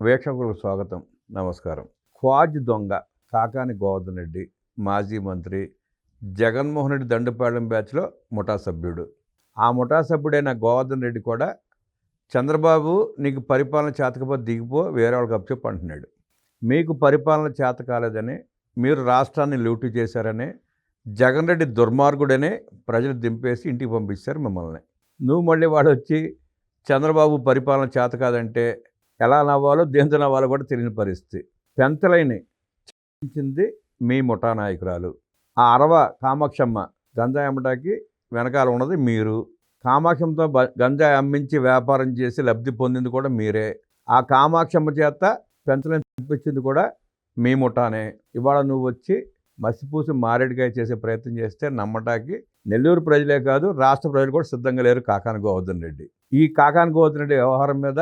వీక్షకులకు స్వాగతం, నమస్కారం. క్వాజ్ దొంగ కాకాని గోవర్ధన్ రెడ్డి మాజీ మంత్రి, జగన్మోహన్ రెడ్డి దండుపాలెం బ్యాచ్లో ముఠా సభ్యుడు. ఆ ముఠా సభ్యుడైన గోవర్ధన్ రెడ్డి కూడా చంద్రబాబు నీకు పరిపాలన చేతకపోతే దిగిపో, వేరే వాళ్ళకి అప్పచెప్పు అంటున్నాడు. మీకు పరిపాలన చేత కాలేదని, మీరు రాష్ట్రాన్ని లూటీ చేశారని, జగన్ రెడ్డి దుర్మార్గుడనే ప్రజలు దింపేసి ఇంటికి పంపించారు మిమ్మల్ని. నువ్వు మళ్ళీ వాడు వచ్చి చంద్రబాబు పరిపాలన చేత కాదంటే ఎలా నవ్వాలో దేంతో నవ్వాలో కూడా తెలియని పరిస్థితి. పెంతలైని ఇచ్చింది మీ ముఠా నాయకురాలు. ఆ అరవ కామాక్షమ్మ గంజాయి అమ్మటానికి వెనకాల ఉన్నది మీరు. కామాక్షమ్మతో గంజాయి అమ్మించి వ్యాపారం చేసి లబ్ధి పొందింది కూడా మీరే. ఆ కామాక్షమ్మ చేత పెంతలైన పంపించింది కూడా మీ ముఠానే. ఇవాళ నువ్వు వచ్చి మసిపూసి మారేడుకాయ చేసే ప్రయత్నం చేస్తే నమ్మటానికి నెల్లూరు ప్రజలే కాదు, రాష్ట్ర ప్రజలు కూడా సిద్ధంగా లేరు. కాకాని గోవర్ధన్ రెడ్డి ఈ కాకాని గోవర్ధన్ రెడ్డి వ్యవహారం మీద,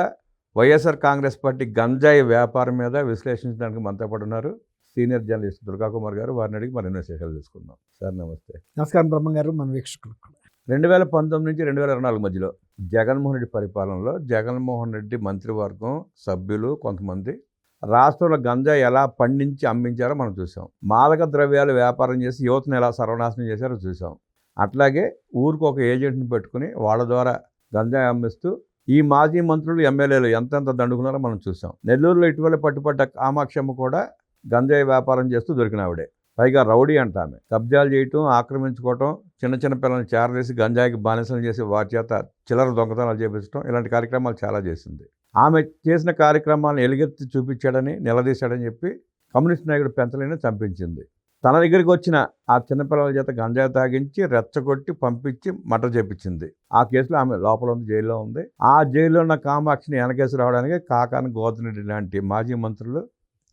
వైఎస్ఆర్ కాంగ్రెస్ పార్టీ గంజాయి వ్యాపారం మీద విశ్లేషించడానికి మనతో పాటు ఉన్నారు సీనియర్ జర్నలిస్ట్ దుర్గా కుమార్ గారు. వారిని అడిగి మరిన్నో విశేషాలు తెలుసుకుందాం. సార్ నమస్తే. నమస్కారం బ్రహ్మ గారు, మన వీక్షకులకు. 2019 నుంచి 2024 మధ్యలో జగన్మోహన్ రెడ్డి పరిపాలనలో జగన్మోహన్ రెడ్డి మంత్రివర్గం సభ్యులు కొంతమంది రాష్ట్రంలో గంజాయి ఎలా పండించి అమ్మించారో మనం చూసాం. మాదక ద్రవ్యాలు వ్యాపారం చేసి యువతను ఎలా సర్వనాశనం చేశారో చూసాం. అట్లాగే ఊరికి ఒక ఏజెంట్ని పెట్టుకుని వాళ్ళ ద్వారా గంజాయి అమ్మిస్తూ ఈ మాజీ మంత్రులు, ఎమ్మెల్యేలు ఎంతెంత దండుకున్నారో మనం చూసాం. నెల్లూరులో ఇటీవల పట్టుపడ్డ కామాక్షమ్మ కూడా గంజాయి వ్యాపారం చేస్తూ దొరికినావిడే. పైగా రౌడీ అంట ఆమె. కబ్జాలు చేయటం, ఆక్రమించుకోవటం, చిన్న చిన్న పిల్లల్ని చేరవేసి గంజాయికి బానిసలు చేసి వారి చేత చిల్లర దొంగతనాలు చేపించడం, ఇలాంటి కార్యక్రమాలు చాలా చేసింది. ఆమె చేసిన కార్యక్రమాలను ఎలుగెత్తి చూపించాడని, నిలదీశాడని చెప్పి కమ్యూనిస్ట్ నాయకుడు పెంచలేని చంపించింది. తన దగ్గరికి వచ్చిన ఆ చిన్నపిల్లల చేత గంజాయి తాగించి రెచ్చగొట్టి పంపించి మర్డర్ చేపించింది. ఆ కేసులో ఆమె లోపల ఉంది, జైల్లో ఉంది. ఆ జైల్లో ఉన్న కామాక్షిని వెనకేసి రావడానికి కాకాని గోవర్ధన్ రెడ్డి లాంటి మాజీ మంత్రులు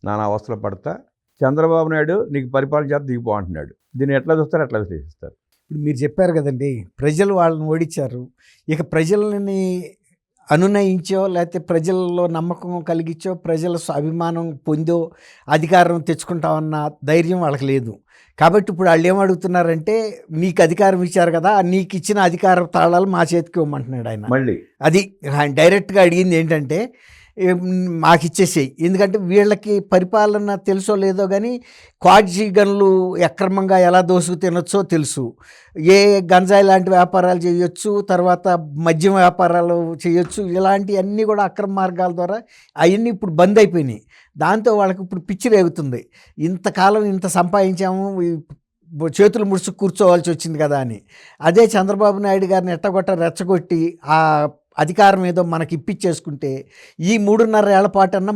నానా అవస్థలు పడతా చంద్రబాబు నాయుడు నీకు పరిపాలన చేత దిగిపో అంటున్నాడు. దీన్ని ఎట్లా చూస్తారు, ఎట్లా విశ్లేషిస్తారు? ఇప్పుడు మీరు చెప్పారు కదండి, ప్రజలు వాళ్ళని ఓడించారు. ఇక ప్రజలని అనునయించో, లేకపోతే ప్రజల్లో నమ్మకం కలిగించో, ప్రజల అభిమానం పొందో అధికారం తెచ్చుకుంటామన్న ధైర్యం వాళ్ళకి లేదు. కాబట్టి ఇప్పుడు వాళ్ళు ఏమడుగుతున్నారంటే, నీకు అధికారం ఇచ్చారు కదా, నీకు ఇచ్చిన అధికార తాళాలు మా చేతికి ఇవ్వమంటున్నాడు ఆయన. మళ్ళీ అది ఆయన డైరెక్ట్గా అడిగింది ఏంటంటే, మాకు ఇచ్చేసేయి. ఎందుకంటే వీళ్ళకి పరిపాలన తెలుసో లేదో కానీ క్వాడ్జీ గన్లు అక్రమంగా ఎలా దోసుకు తినొచ్చో తెలుసు. ఏ గంజాయి లాంటి వ్యాపారాలు చేయొచ్చు, తర్వాత మద్యం వ్యాపారాలు చేయొచ్చు. ఇలాంటివన్నీ కూడా అక్రమ మార్గాల ద్వారా అవన్నీ ఇప్పుడు బంద్ అయిపోయినాయి. దాంతో వాళ్ళకి ఇప్పుడు పిచ్చి రేగుతుంది. ఇంతకాలం ఇంత సంపాదించాము, చేతులు ముడుచు కూర్చోవాల్సి వచ్చింది కదా అని. అదే చంద్రబాబు నాయుడు గారిని ఎట్టగొట్ట రెచ్చగొట్టి ఆ అధికారం ఏదో మనకి ఇప్పించేసుకుంటే ఈ 3.5 ఏళ్ల పాటన్నా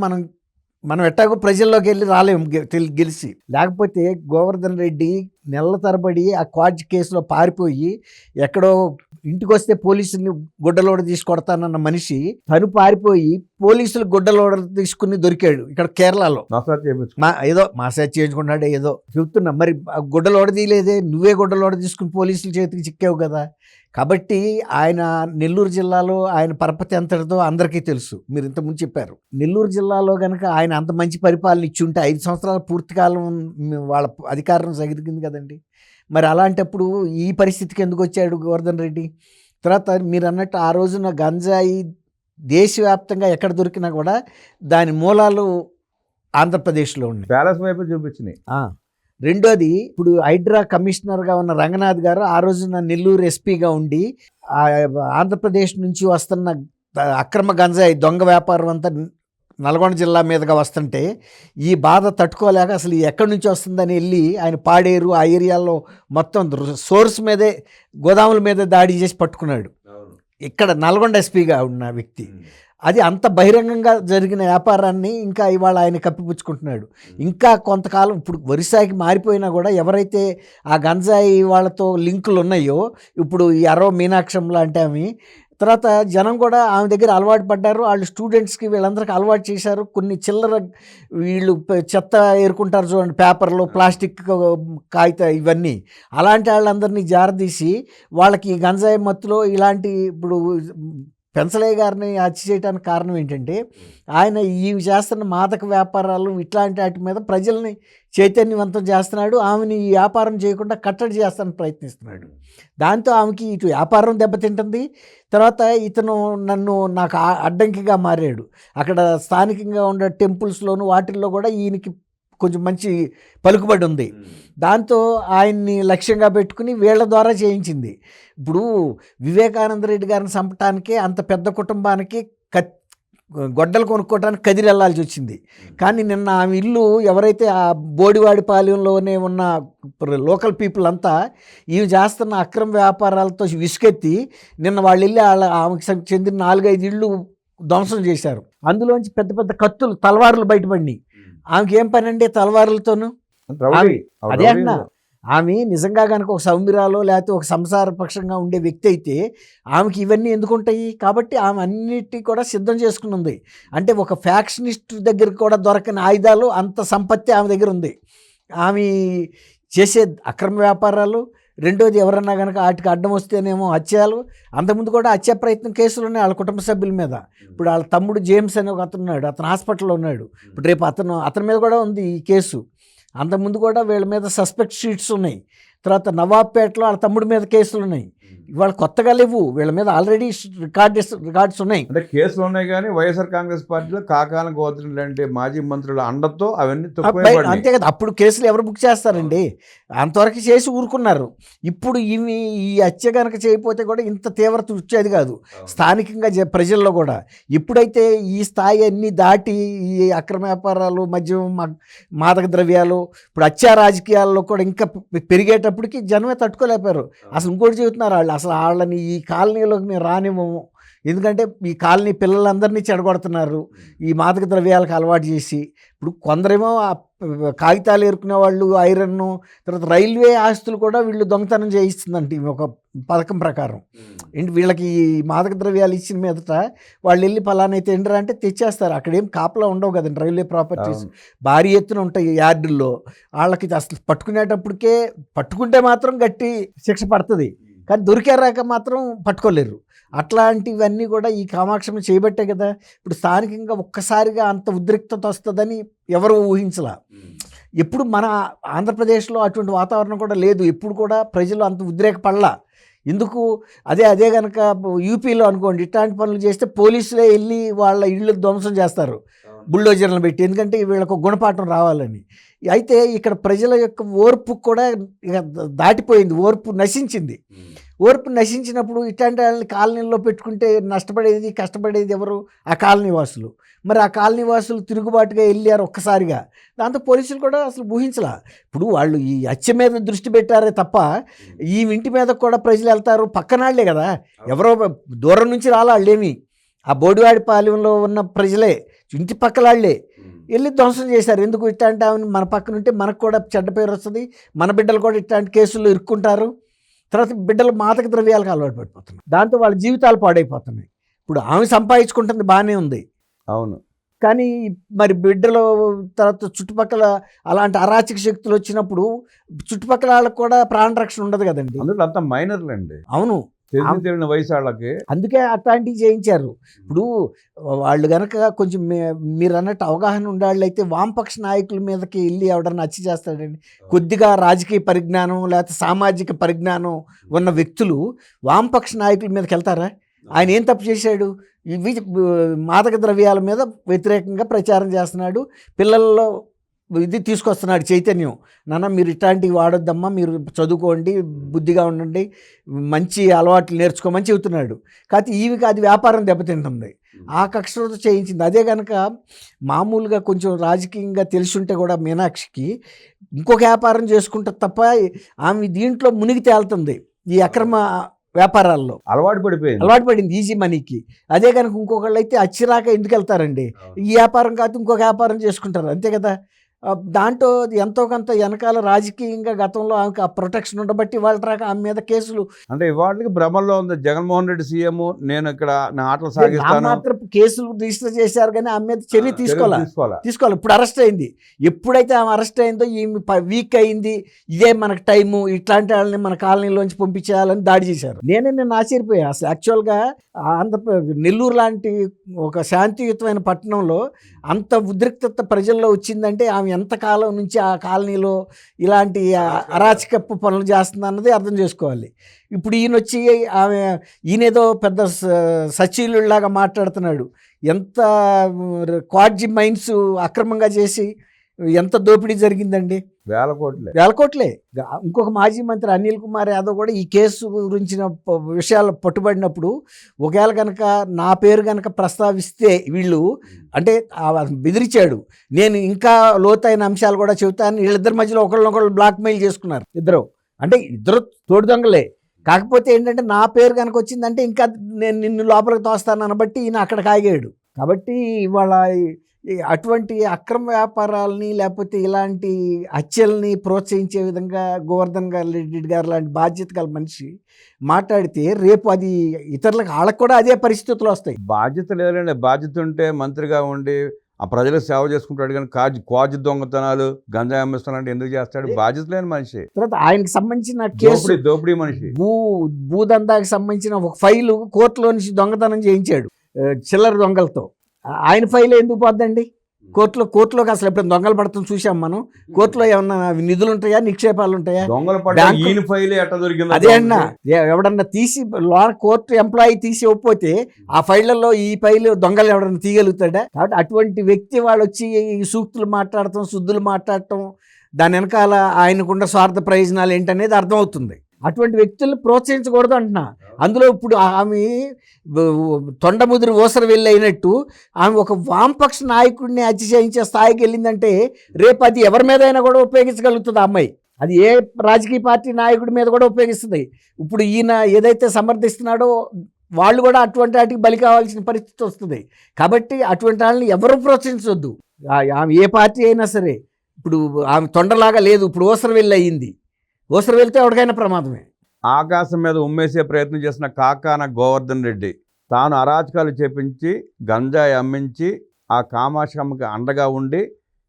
మనం ఎట్టాగో ప్రజల్లోకి వెళ్ళి రాలేము గెలిచి. లేకపోతే గోవర్ధన్ రెడ్డి నెలల తరబడి ఆ క్వాడ్జ్ కేసులో పారిపోయి ఎక్కడో ఇంటికి వస్తే పోలీసుల్ని గుడ్డలోడ తీసుకొడతానన్న మనిషి తను పారిపోయి పోలీసులు గుడ్డలోడ తీసుకుని దొరికాడు ఇక్కడ కేరళలో. ఏదో మసాజ్ చేయించుకున్నాడే ఏదో చెప్తున్నా. మరి గుడ్డలోడ తీయలేదే, నువ్వే గుడ్డలోడ తీసుకుని పోలీసుల చేతికి చిక్కావు కదా. కాబట్టి ఆయన నెల్లూరు జిల్లాలో ఆయన పరపతి ఎంతటితో అందరికీ తెలుసు. మీరు ఇంతకుముందు చెప్పారు. నెల్లూరు జిల్లాలో కనుక ఆయన అంత మంచి పరిపాలన ఇచ్చి ఉంటే 5 సంవత్సరాల పూర్తికాలం వాళ్ళ అధికారం సగిరిగింది కదండి. మరి అలాంటప్పుడు ఈ పరిస్థితికి ఎందుకు వచ్చాడు గోవర్ధన్ రెడ్డి? తర్వాత మీరు అన్నట్టు ఆ రోజున గంజాయి దేశవ్యాప్తంగా ఎక్కడ దొరికినా కూడా దాని మూలాలు ఆంధ్రప్రదేశ్లో ఉన్నాయి. ప్యాలెస్ వైపు చూపించినాయి. రెండోది, ఇప్పుడు హైడ్రా కమిషనర్గా ఉన్న రంగనాథ్ గారు ఆ రోజున నెల్లూరు ఎస్పీగా ఉండి ఆంధ్రప్రదేశ్ నుంచి వస్తున్న అక్రమ గంజాయి దొంగ వ్యాపారం అంతా నల్గొండ జిల్లా మీదుగా వస్తుంటే ఈ బాధ తట్టుకోలేక అసలు ఎక్కడి నుంచి వస్తుందని వెళ్ళి ఆయన పాడేరు ఆ ఏరియాలో మొత్తం సోర్స్ మీదే, గోదాముల మీదే దాడి చేసి పట్టుకున్నాడు. ఇక్కడ నల్గొండ ఎస్పీగా ఉన్న వ్యక్తి. అది అంత బహిరంగంగా జరిగిన వ్యాపారాన్ని ఇంకా ఇవాళ ఆయన కప్పిపుచ్చుకుంటున్నాడు. ఇంకా కొంతకాలం ఇప్పుడు ఒరిస్సాకి మారిపోయినా కూడా ఎవరైతే ఆ గంజాయి వాళ్ళతో లింకులు ఉన్నాయో, ఇప్పుడు ఈ అరవ మీనాక్షం లాంటి ఆమె, తర్వాత జనం కూడా ఆమె దగ్గర అలవాటు పడ్డారు. వాళ్ళు స్టూడెంట్స్కి వీళ్ళందరికీ అలవాటు చేశారు. కొన్ని చిల్లర వీళ్ళు చెత్త ఏరుకుంటారు చూడండి, పేపర్లు, ప్లాస్టిక్ కాగితం, ఇవన్నీ అలాంటి వాళ్ళందరినీ జారదీసి వాళ్ళకి గంజాయి మత్తులో ఇలాంటి ఇప్పుడు పెన్సలయ్య గారిని హత్య చేయడానికి కారణం ఏంటంటే ఆయన ఈ చేస్తున్న మాదక వ్యాపారాలు ఇట్లాంటి వాటి మీద ప్రజల్ని చైతన్యవంతం చేస్తున్నాడు. ఆమెని ఈ వ్యాపారం చేయకుండా కట్టడి చేస్తానికి ప్రయత్నిస్తున్నాడు. దాంతో ఆమెకి ఇటు వ్యాపారం దెబ్బతింటుంది. తర్వాత ఇతను నాకు అడ్డంకిగా మారాడు. అక్కడ స్థానికంగా ఉండే టెంపుల్స్లోను వాటిల్లో కూడా ఈయనకి కొంచెం మంచి పలుకుబడి ఉంది. దాంతో ఆయన్ని లక్ష్యంగా పెట్టుకుని వీళ్ళ ద్వారా చేయించింది. ఇప్పుడు వివేకానంద రెడ్డి గారిని చంపటానికే అంత పెద్ద కుటుంబానికి గొడ్డలు కొనుక్కోవడానికి కదిరి వెళ్ళాల్సి వచ్చింది. కానీ నిన్న ఆమె ఇల్లు ఎవరైతే ఆ బోడివాడిపాలెంలోనే ఉన్న లోకల్ పీపుల్ అంతా ఇవి చేస్తున్న అక్రమ వ్యాపారాలతో విసుకెత్తి నిన్న వాళ్ళు వెళ్ళి ఆమెకు చెందిన 4-5 ఇళ్ళు ధ్వంసం చేశారు. అందులోంచి పెద్ద పెద్ద కత్తులు తలవారులు బయటపడినాయి. ఆమెకి ఏం పని అండి తలవారులతోనూ? అదే అన్నా, ఆమె నిజంగా కనుక ఒక సౌమ్యరాలో లేకపోతే ఒక సంసారపక్షంగా ఉండే వ్యక్తి అయితే ఆమెకి ఇవన్నీ ఎందుకుంటాయి? కాబట్టి ఆమె అన్నిటి కూడా సిద్ధం చేసుకుని ఉంది. అంటే ఒక ఫ్యాక్షనిస్ట్ దగ్గర కూడా దొరకని ఆయుధాలు అంత సంపత్తి ఆమె దగ్గర ఉంది. ఆమె చేసే అక్రమ వ్యాపారాలు, రెండోది ఎవరన్నా కనుక వాటికి అడ్డం వస్తేనేమో హత్యలు. అంతకుముందు కూడా హత్యా ప్రయత్నం కేసులు ఉన్నాయి వాళ్ళ కుటుంబ సభ్యుల మీద. ఇప్పుడు వాళ్ళ తమ్ముడు జేమ్స్ అని ఒక అతను ఉన్నాడు, అతను హాస్పిటల్లో ఉన్నాడు. ఇప్పుడు రేపు అతని మీద కూడా ఉంది ఈ కేసు. అంతకుముందు కూడా వీళ్ళ మీద సస్పెక్ట్ షీట్స్ ఉన్నాయి. తర్వాత నవాబ్పేటలో వాళ్ళ తమ్ముడి మీద కేసులు ఉన్నాయి. ఇవాళ కొత్తగా లేవు, వీళ్ళ మీద ఆల్రెడీ రికార్డ్స్ ఉన్నాయి. అంటే కేసులు ఉన్నాయి కానీ వైఎస్ఆర్ కాంగ్రెస్ పార్టీలో కాకాల గోత్రులు లాంటి మాజీ మంత్రుల అండతో అవన్నీ అంతే కదా. అప్పుడు కేసులు ఎవరు బుక్ చేస్తారండి? అంతవరకు చేసి ఊరుకున్నారు. ఇప్పుడు ఈ హత్య కనుక చేయకపోతే కూడా ఇంత తీవ్రత వచ్చేది కాదు స్థానికంగా ప్రజల్లో కూడా. ఇప్పుడైతే ఈ స్థాయి అన్ని దాటి ఈ అక్రమ వ్యాపారాలు, మద్యం, మాదక ద్రవ్యాలు, ఇప్పుడు హత్యా రాజకీయాల్లో కూడా ఇంకా పెరిగేటప్పటికి జనమే తట్టుకోలేపారు. అసలు ఇంకోటి చెబుతున్నారు వాళ్ళు, అసలు వాళ్ళని ఈ కాలనీలోకి మేము రానివ్వము. ఎందుకంటే ఈ కాలనీ పిల్లలందరినీ చెడగొడుతున్నారు ఈ మాదక ద్రవ్యాలకు అలవాటు చేసి. ఇప్పుడు కొందరేమో కాగితాలు ఏరుకునే వాళ్ళు, ఐరన్, తర్వాత రైల్వే ఆస్తులు కూడా వీళ్ళు దొంగతనం చేయిస్తుందంటే ఒక పథకం ప్రకారం. ఏంటి వీళ్ళకి ఈ మాదక ద్రవ్యాలు ఇచ్చిన మీదట వాళ్ళు వెళ్ళి పలానైతే ఎండరా అంటే తెచ్చేస్తారు. అక్కడేం కాపలా ఉండవు కదండి, రైల్వే ప్రాపర్టీస్ భారీ ఎత్తున ఉంటాయి యార్డుల్లో. వాళ్ళకి అసలు పట్టుకుంటే మాత్రం గట్టి శిక్ష పడుతుంది, కానీ దొరికారాక మాత్రం పట్టుకోలేరు. అట్లాంటివన్నీ కూడా ఈ కామాక్షమి చేయబట్టే కదా ఇప్పుడు స్థానికంగా ఒక్కసారిగా అంత ఉద్రిక్తత వస్తుందని ఎవరు ఊహించలా. ఎప్పుడు మన ఆంధ్రప్రదేశ్లో అటువంటి వాతావరణం కూడా లేదు. ఎప్పుడు కూడా ప్రజలు అంత ఉద్రేకపడలా. ఎందుకు? అదే కనుక యూపీలో అనుకోండి, ఇట్లాంటి పనులు చేస్తే పోలీసులే వెళ్ళి వాళ్ళ ఇళ్ళు ధ్వంసం చేస్తారు బుల్డోజర్లను పెట్టి, ఎందుకంటే వీళ్ళకు గుణపాఠం రావాలని. అయితే ఇక్కడ ప్రజల యొక్క ఓర్పు కూడా దాటిపోయింది, ఓర్పు నశించింది. ఓర్పు నశించినప్పుడు ఇట్లాంటి వాళ్ళని కాలనీల్లో పెట్టుకుంటే నష్టపడేది, కష్టపడేది ఎవరు? ఆ కాలనీ వాసులు. మరి ఆ కాలనీ వాసులు తిరుగుబాటుగా వెళ్ళారు ఒక్కసారిగా. దాంతో పోలీసులు కూడా అసలు ఊహించలా. ఇప్పుడు వాళ్ళు ఈ హత్య మీద దృష్టి పెట్టారే తప్ప ఈ ఇంటి మీద కూడా ప్రజలు వెళ్తారు, పక్కనాళ్లే కదా, ఎవరో దూరం నుంచి రాళ్ళేమి. ఆ బోడివాడిపాలెంలో ఉన్న ప్రజలే, ఇంటి పక్కలాళ్లే వెళ్ళి ధ్వంసం చేశారు. ఎందుకు? ఇట్లాంటి ఆమెను మన పక్కన ఉంటే మనకు కూడా చెడ్డ పేరు వస్తుంది, మన బిడ్డలు కూడా ఇట్లాంటి కేసుల్లో ఇరుక్కుంటారు. తర్వాత బిడ్డలు మాదక ద్రవ్యాలకు అలవాటు పడిపోతున్నారు, దాంతో వాళ్ళ జీవితాలు పాడైపోతున్నాయి. ఇప్పుడు ఆమె సంపాదించుకుంటుంది బాగానే ఉంది, అవును, కానీ మరి బిడ్డలు తర్వాత చుట్టుపక్కల అలాంటి అరాచక శక్తులు వచ్చినప్పుడు చుట్టుపక్కల వాళ్ళకి కూడా ప్రాణరక్షణ ఉండదు కదండి. అందులో అంతా మైనర్లు అండి. అవును, తెలిసిన వయసు వాళ్ళకి, అందుకే అట్లాంటివి చేయించారు. ఇప్పుడు వాళ్ళు కనుక కొంచెం మీరు అన్నట్టు అవగాహన ఉండేవాళ్ళైతే వామపక్ష నాయకుల మీదకి వెళ్ళి ఎవడన్నా హత్య చేస్తాడండి? కొద్దిగా రాజకీయ పరిజ్ఞానం లేకపోతే సామాజిక పరిజ్ఞానం ఉన్న వ్యక్తులు వామపక్ష నాయకుల మీదకి వెళ్తారా? ఆయన ఏం తప్పు చేశాడు? ఇవి మాదక ద్రవ్యాల మీద వ్యతిరేకంగా ప్రచారం చేస్తున్నాడు, పిల్లల్లో ఇది తీసుకొస్తున్నాడు చైతన్యం. నాన్న మీరు ఇట్లాంటివి వాడొద్దమ్మా, మీరు చదువుకోండి, బుద్ధిగా ఉండండి, మంచి అలవాట్లు నేర్చుకోమని చెబుతున్నాడు. కాకపోతే ఈవికి అది వ్యాపారం దెబ్బతింటుంది, ఆ కక్షతో చేయించింది. అదే కనుక మామూలుగా కొంచెం రాజకీయంగా తెలిసి ఉంటే కూడా మీనాక్షికి ఇంకొక వ్యాపారం చేసుకుంటుంది తప్ప ఆమె దీంట్లో మునిగి తేలుతుంది ఈ అక్రమ వ్యాపారాల్లో. అలవాటు పడింది ఈజీ మనీకి. అదే కనుక ఇంకొకళ్ళు అయితే అచ్చిరాక ఎందుకు వెళ్తారండి? ఈ వ్యాపారం కాదు ఇంకొక వ్యాపారం చేసుకుంటారు, అంతే కదా. దాంట్లో ఎంతో కొంత వెనకాల రాజకీయంగా గతంలో ఆమెకు ఆ ప్రొటెక్షన్ ఉండబట్టి వాళ్ళ రాక ఆమె మీద కేసులు. అంటే ఇవాళకి భ్రమల్లో ఉంది జగన్మోహన్ రెడ్డి సీఎం, నేను ఇక్కడ నా ఆటలు సాగిస్తాను. మాత్రం కేసులు రిజిస్టర్ చేశారు కానీ ఆమె మీద చర్య తీసుకోవాలి. ఇప్పుడు అరెస్ట్ అయింది. ఎప్పుడైతే ఆమె అరెస్ట్ అయిందో ఈమె వీక్ అయింది, ఇదే మనకు టైము, ఇట్లాంటి వాళ్ళని మన కాలనీలోంచి పంపించేయాలని దాడి చేశారు. నేను ఆశ్చర్యపోయా. అసలు యాక్చువల్గా నెల్లూరు లాంటి ఒక శాంతియుతమైన పట్టణంలో అంత ఉద్రిక్తత ప్రజల్లో వచ్చిందంటే ఆమె ఎంతకాలం నుంచి ఆ కాలనీలో ఇలాంటి అరాచకపు పనులు చేస్తుంది అన్నది అర్థం చేసుకోవాలి. ఇప్పుడు ఈయన వచ్చి ఈయనేదో పెద్ద సచీలులాగా మాట్లాడుతున్నాడు. ఎంత క్వాడ్జీ మైన్స్ అక్రమంగా చేసి ఎంత దోపిడీ జరిగిందండి, వేల కోట్లే. ఇంకొక మాజీ మంత్రి అనిల్ కుమార్ యాదవ్ కూడా ఈ కేసు గురించిన విషయాలు పట్టుబడినప్పుడు ఒకవేళ కనుక నా పేరు కనుక ప్రస్తావిస్తే వీళ్ళు అంటే బెదిరించాడు, నేను ఇంకా లోతైన అంశాలు కూడా చెబుతాను. వీళ్ళిద్దరి మధ్యలో ఒకళ్ళనొకళ్ళు బ్లాక్మెయిల్ చేసుకున్నారు ఇద్దరు. అంటే ఇద్దరు తోడు దొంగలే. కాకపోతే ఏంటంటే నా పేరు కనుక వచ్చిందంటే ఇంకా నేను నిన్ను లోపలికి తోస్తాను అనబట్టి ఈయన అక్కడికి ఆగాడు. కాబట్టి ఇవాళ అటువంటి అక్రమ వ్యాపారాలని లేకపోతే ఇలాంటి హత్యల్ని ప్రోత్సహించే విధంగా గోవర్ధన్ రెడ్డి గారు లాంటి బాధ్యత గల మనిషి మాట్లాడితే రేపు అది ఇతరులకు వాళ్ళకు కూడా అదే పరిస్థితులు వస్తాయి. బాధ్యత లేదండి. బాధ్యత ఉంటే మంత్రిగా ఉండి ఆ ప్రజలకు సేవ చేసుకుంటాడు, కానీ క్వాజ్ దొంగతనాలు గంజాయి అమ్మిస్తున్నాడు ఎందుకు చేస్తాడు? బాధ్యత లేని మనిషి. తర్వాత ఆయనకు సంబంధించిన కేసు దోపిడీ మనిషి, భూదందాకి సంబంధించిన ఒక ఫైలు కోర్టులో నుంచి దొంగతనం చేయించాడు చిల్లర దొంగలతో. ఆయన ఫైల్ ఎందుకు పోద్దండి కోర్టులోకి? అసలు ఎప్పుడు దొంగలు పడుతుంది చూసాం మనం. కోర్టులో ఏమన్నా నిధులు ఉంటాయా, నిక్షేపాలు ఉంటాయా? అదే అన్నా, ఎవడన్నా తీసి కోర్టు ఎంప్లాయీ తీసి ఇవ్వకపోతే ఆ ఫైళ్లలో ఈ ఫైల్ దొంగలు ఎవడన్నా తీయగలుగుతాడా? కాబట్టి అటువంటి వ్యక్తి వాళ్ళు వచ్చి ఈ సూక్తులు మాట్లాడటం, శుద్ధులు మాట్లాడటం, దాని వెనకాల ఆయనకున్న స్వార్థ ప్రయోజనాలు ఏంటనేది అర్థమవుతుంది. అటువంటి వ్యక్తులను ప్రోత్సహించకూడదు అంటున్నా. అందులో ఇప్పుడు ఆమె తొండముదిరి ఊసర వెళ్ళి అయినట్టు ఆమె ఒక వామపక్ష నాయకుడిని హత్య చేయించే స్థాయికి వెళ్ళిందంటే రేపు అది ఎవరి మీద అయినా కూడా ఉపయోగించగలుగుతుంది. ఆ అమ్మాయి అది ఏ రాజకీయ పార్టీ నాయకుడి మీద కూడా ఉపయోగిస్తుంది. ఇప్పుడు ఈయన ఏదైతే సమర్థిస్తున్నాడో వాళ్ళు కూడా అటువంటి వాటికి బలి కావాల్సిన పరిస్థితి వస్తుంది. కాబట్టి అటువంటి వాళ్ళని ఎవరు ప్రోత్సహించవద్దు. ఆమె ఏ పార్టీ అయినా సరే. ఇప్పుడు ఆమె తొండలాగా లేదు, ఇప్పుడు ఊసర వెళ్ళి అయ్యింది. ఊసర వెళ్తే ఎవరికైనా ప్రమాదమే. ఆకాశం మీద ఉమ్మేసే ప్రయత్నం చేసిన కాకాన గోవర్ధన్ రెడ్డి తాను అరాచకాలు చేపించి గంజాయి అమ్మించి ఆ కామాక్షమ్మకి అండగా ఉండి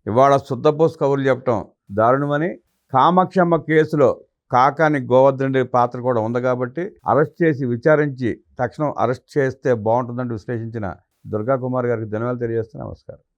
ఇవాళ శుద్ధపోసు కబుర్లు చెప్పడం దారుణమని, కామాక్షమ్మ కేసులో కాకాని గోవర్ధన్ రెడ్డి పాత్ర కూడా ఉంది కాబట్టి అరెస్ట్ చేసి విచారించి తక్షణం అరెస్ట్ చేస్తే బాగుంటుందంటూ విశ్లేషించిన దుర్గా కుమార్ గారికి ధన్యవాదాలు తెలియజేస్తున్నా. నమస్కారం.